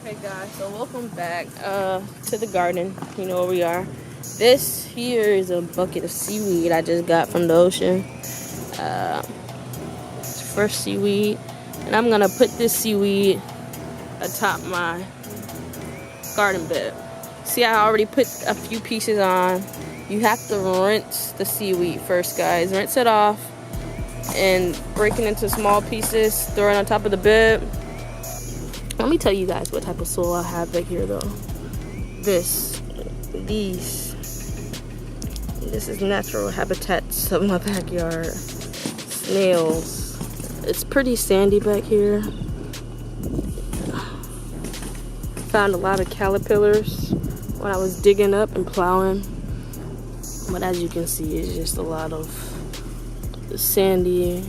Hey guys, so welcome back to the garden. You know where we are. This here is a bucket of seaweed I just got from the ocean. It's fresh seaweed, and I'm gonna put this seaweed atop my garden bed. See, I already put a few pieces on. You have to rinse the seaweed first, guys. Rinse it off and break it into small pieces. Throw it on top of the bed. Let me tell you guys what type of soil I have back here, though. This is natural habitats of my backyard. Snails. It's pretty sandy back here. Found a lot of caterpillars when I was digging up and plowing. But as you can see, it's just a lot of sandy.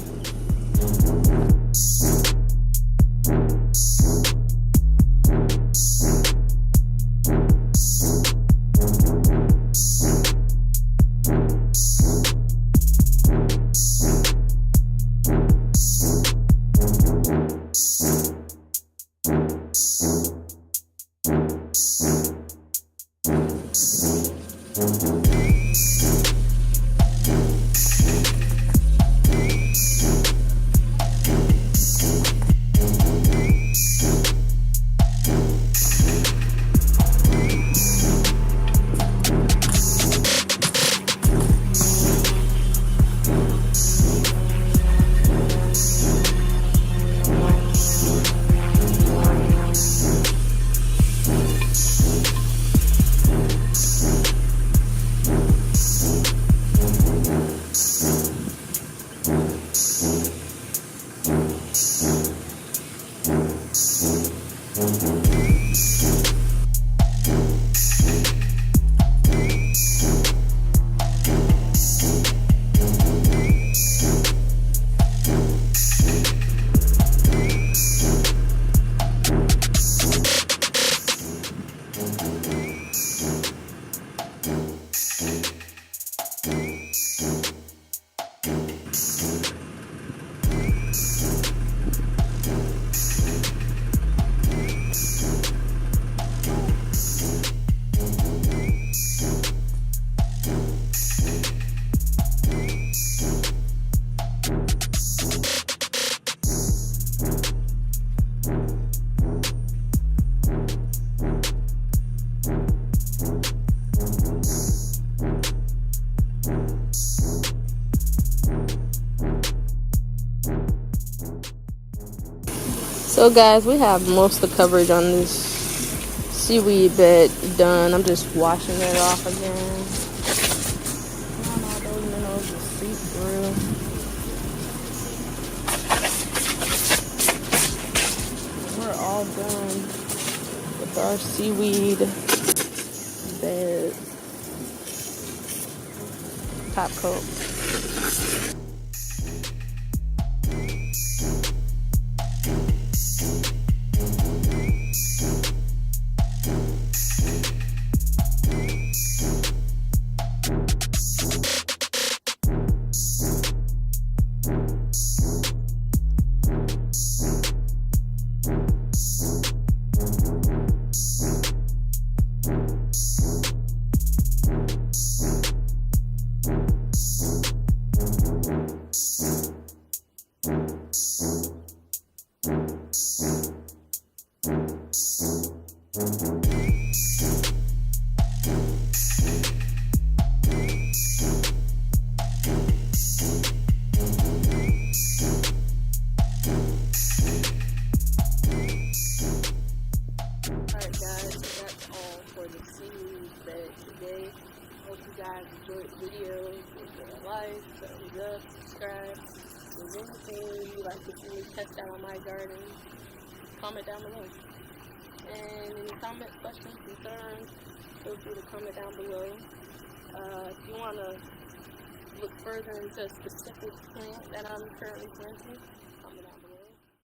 So guys, we have most of the coverage on this seaweed bed done. I'm just washing it off again. All those minerals will seep through. We're all done with our seaweed bed top coat. Today. Hope you guys enjoyed the video. Give it a like, thumbs up, subscribe. If there's anything you'd like to see me test out on my garden, comment down below. And any comment, questions, concerns, feel free to comment down below. If you want to look further into a specific plant that I'm currently planting,